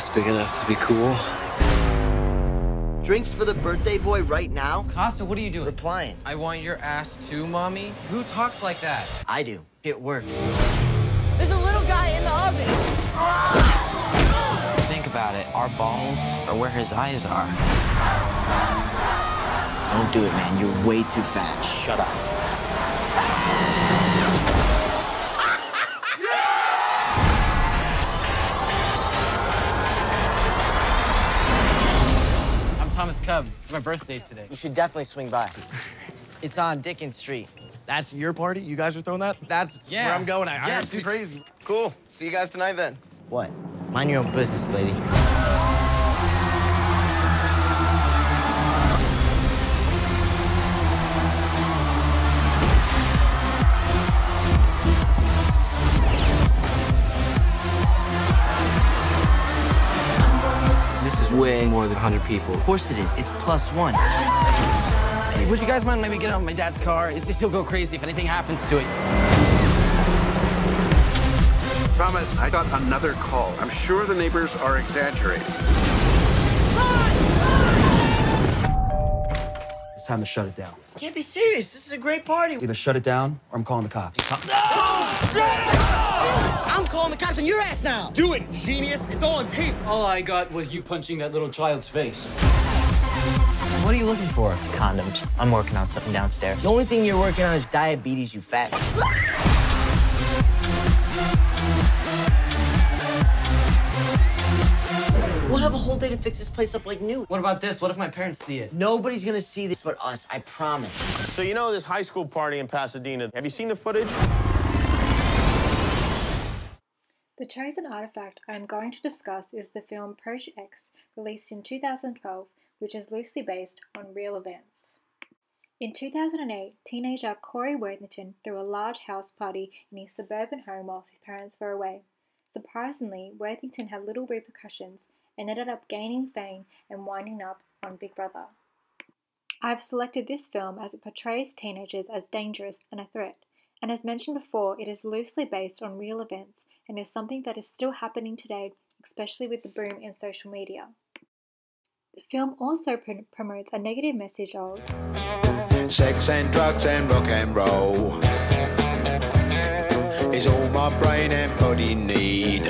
just big enough to be cool. Drinks for the birthday boy right now? Costa, what are you doing? Replying. I want your ass too, Mommy. Who talks like that? I do. It works. There's a little guy in the oven. Think about it. Our balls are where his eyes are. Don't do it, man. You're way too fat. Shut up. Thomas Cub. It's my birthday today. You should definitely swing by. It's on Dickens Street. That's your party? You guys are throwing that? That's where I'm going. I heard it's crazy. Cool. See you guys tonight then. What? Mind your own business, lady. Way more than 100 people. Of course it is. It's +1. Hey, would you guys mind maybe getting out of my dad's car? It's just he'll go crazy if anything happens to it. Thomas, I got another call. I'm sure the neighbors are exaggerating. It's time to shut it down. Can't be serious. This is a great party. Either shut it down or I'm calling the cops. I'm calling the cops on your ass now. Do it, genius. It's all on tape. All I got was you punching that little child's face. What are you looking for? Condoms. I'm working on something downstairs. The only thing you're working on is diabetes, you fat. We'll have a whole day to fix this place up like new. What about this? What if my parents see it? Nobody's gonna see this but us, I promise. So you know this high school party in Pasadena. Have you seen the footage? The chosen artifact I am going to discuss is the film Project X, released in 2012, which is loosely based on real events. In 2008, teenager Corey Worthington threw a large house party in his suburban home whilst his parents were away. Surprisingly, Worthington had little repercussions and ended up gaining fame and winding up on Big Brother. I have selected this film as it portrays teenagers as dangerous and a threat, and as mentioned before, it is loosely based on real events and is something that is still happening today, especially with the boom in social media. The film also promotes a negative message of sex and drugs and rock and roll is all my brain and body need.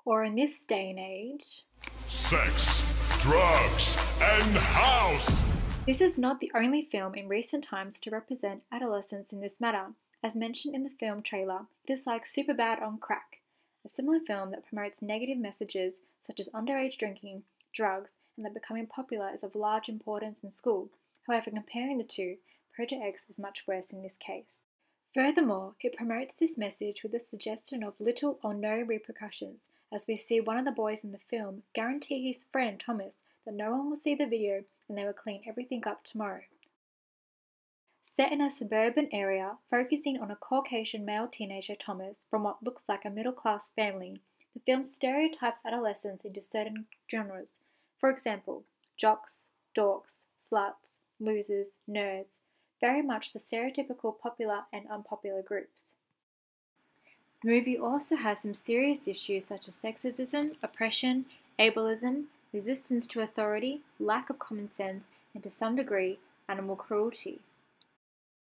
Or in this day and age, sex, drugs, and house. This is not the only film in recent times to represent adolescence in this matter. As mentioned in the film trailer, it is like Superbad on crack, a similar film that promotes negative messages such as underage drinking, drugs, and that becoming popular is of large importance in school. However, comparing the two, Project X is much worse in this case. Furthermore, it promotes this message with the suggestion of little or no repercussions, as we see one of the boys in the film guarantee his friend Thomas that no one will see the video and they will clean everything up tomorrow. Set in a suburban area, focusing on a Caucasian male teenager Thomas from what looks like a middle-class family, the film stereotypes adolescents into certain genres. For example, jocks, dorks, sluts, losers, nerds, very much the stereotypical popular and unpopular groups. The movie also has some serious issues such as sexism, oppression, ableism, resistance to authority, lack of common sense, and to some degree, animal cruelty.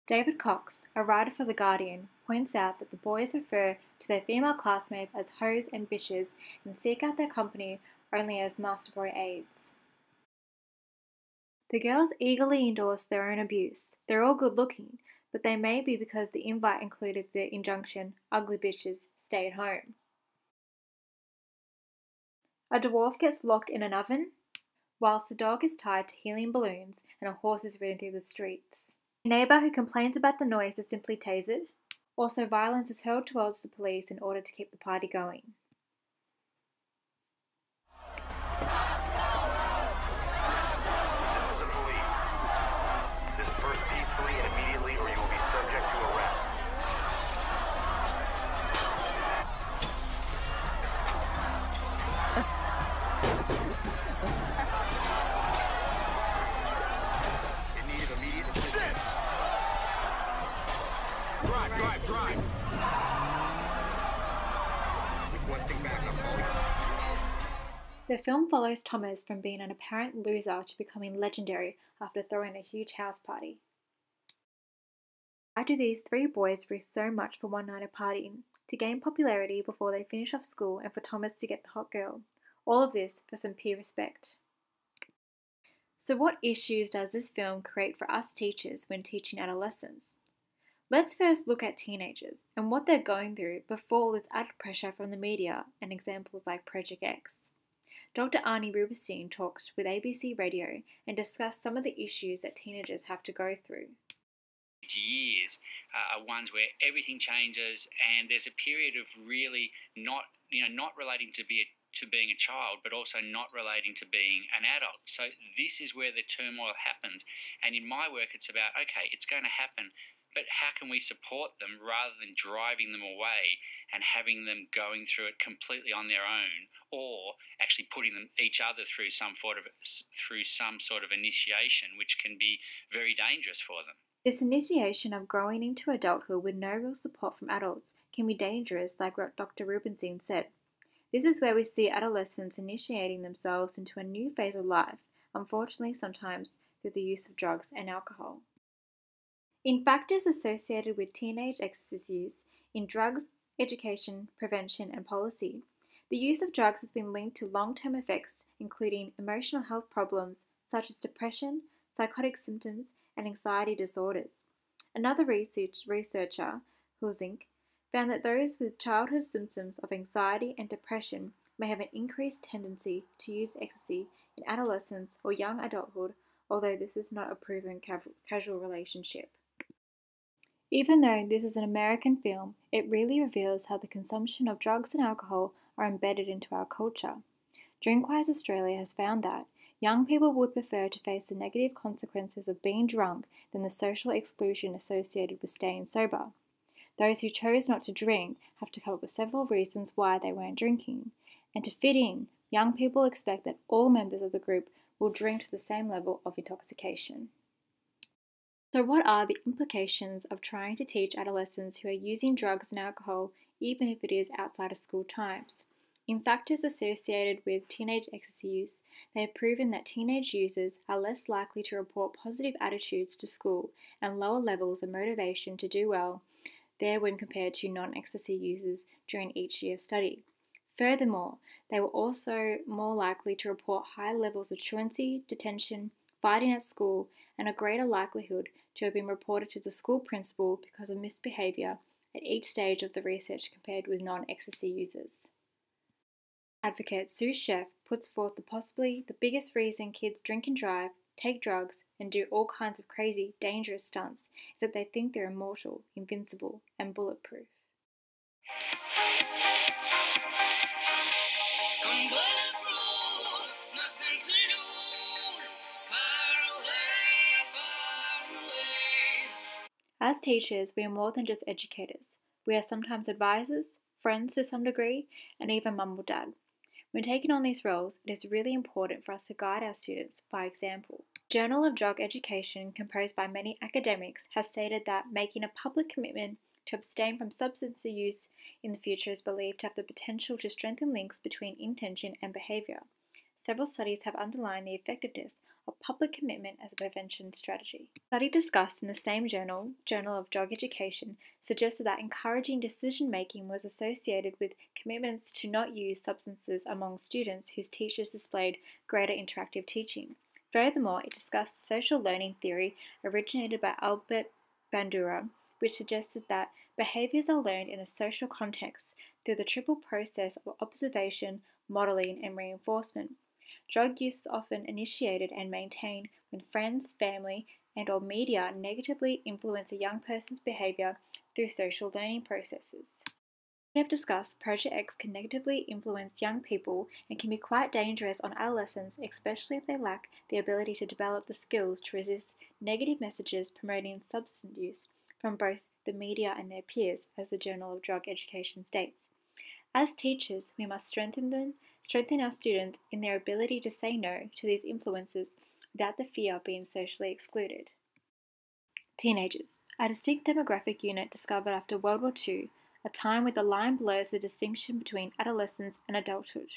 David Cox, a writer for The Guardian, points out that the boys refer to their female classmates as hoes and bitches and seek out their company only as master boy aides. The girls eagerly endorse their own abuse. They're all good looking, but they may be because the invite included the injunction, ugly bitches, stay at home. A dwarf gets locked in an oven, whilst a dog is tied to helium balloons and a horse is ridden through the streets. A neighbour who complains about the noise is simply tasered. Also, violence is hurled towards the police in order to keep the party going. Disperse peacefully and immediately, or you will be subject to arrest. It needed immediate assistance. Drive. With 1 The film follows Thomas from being an apparent loser to becoming legendary after throwing a huge house party. Why do these three boys risk so much for one night of partying? To gain popularity before they finish off school and for Thomas to get the hot girl. All of this for some peer respect. So what issues does this film create for us teachers when teaching adolescents? Let's first look at teenagers and what they're going through before all this added pressure from the media and examples like Project X. Dr. Arnie Rubenstein talked with ABC Radio and discussed some of the issues that teenagers have to go through. Years are ones where everything changes and there's a period of really not relating to being a child, but also not relating to being an adult. So this is where the turmoil happens. And in my work, it's about, okay, it's going to happen, but how can we support them rather than driving them away and having them going through it completely on their own, or actually putting each other through some sort of initiation, which can be very dangerous for them. This initiation of growing into adulthood with no real support from adults can be dangerous, like what Dr. Rubenstein said. This is where we see adolescents initiating themselves into a new phase of life, unfortunately sometimes through the use of drugs and alcohol. In factors associated with teenage excess use in drugs, education, prevention and policy, the use of drugs has been linked to long-term effects including emotional health problems such as depression, psychotic symptoms and anxiety disorders. Another researcher, Huzink, found that those with childhood symptoms of anxiety and depression may have an increased tendency to use ecstasy in adolescence or young adulthood, although this is not a proven causal relationship. Even though this is an American film, it really reveals how the consumption of drugs and alcohol are embedded into our culture. Drinkwise Australia has found that young people would prefer to face the negative consequences of being drunk than the social exclusion associated with staying sober. Those who chose not to drink have to come up with several reasons why they weren't drinking. And to fit in, young people expect that all members of the group will drink to the same level of intoxication. So what are the implications of trying to teach adolescents who are using drugs and alcohol, even if it is outside of school times? In factors associated with teenage ecstasy use, they have proven that teenage users are less likely to report positive attitudes to school and lower levels of motivation to do well there when compared to non-ecstasy users during each year of study. Furthermore, they were also more likely to report high levels of truancy, detention, fighting at school, and a greater likelihood to have been reported to the school principal because of misbehaviour at each stage of the research compared with non-ecstasy users. Advocate Sue Sheff puts forth that possibly the biggest reason kids drink and drive, take drugs, and do all kinds of crazy, dangerous stunts is that they think they're immortal, invincible, and bulletproof. As teachers, we are more than just educators. We are sometimes advisors, friends to some degree, and even mum or dad. When taking on these roles, it is really important for us to guide our students by example. The Journal of Drug Education, composed by many academics, has stated that making a public commitment to abstain from substance use in the future is believed to have the potential to strengthen links between intention and behaviour. Several studies have underlined the effectiveness of public commitment as a prevention strategy. A study discussed in the same journal, Journal of Drug Education, suggested that encouraging decision-making was associated with commitments to not use substances among students whose teachers displayed greater interactive teaching. Furthermore, it discussed social learning theory originated by Albert Bandura, which suggested that behaviours are learned in a social context through the triple process of observation, modelling, and reinforcement. Drug use is often initiated and maintained when friends, family, and/or media negatively influence a young person's behaviour through social learning processes. We have discussed Project X can negatively influence young people and can be quite dangerous on adolescents, especially if they lack the ability to develop the skills to resist negative messages promoting substance use from both the media and their peers, as the Journal of Drug Education states. As teachers, we must strengthen our students in their ability to say no to these influences without the fear of being socially excluded. Teenagers, a distinct demographic unit discovered after World War II, a time where the line blurs the distinction between adolescence and adulthood.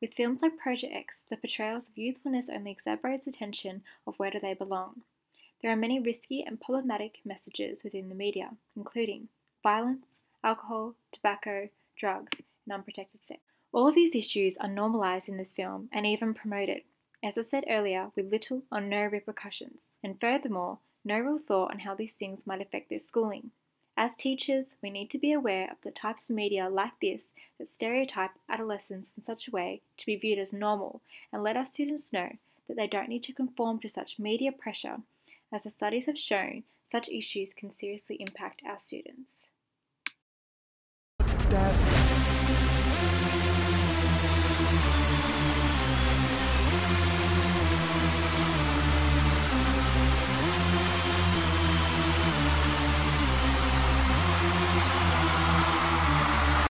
With films like Project X, the portrayals of youthfulness only exacerbates the tension of where do they belong. There are many risky and problematic messages within the media, including violence, alcohol, tobacco, drugs, and unprotected sex. All of these issues are normalised in this film and even promoted, as I said earlier, with little or no repercussions, and furthermore, no real thought on how these things might affect their schooling. As teachers, we need to be aware of the types of media like this that stereotype adolescents in such a way to be viewed as normal, and let our students know that they don't need to conform to such media pressure, as the studies have shown such issues can seriously impact our students.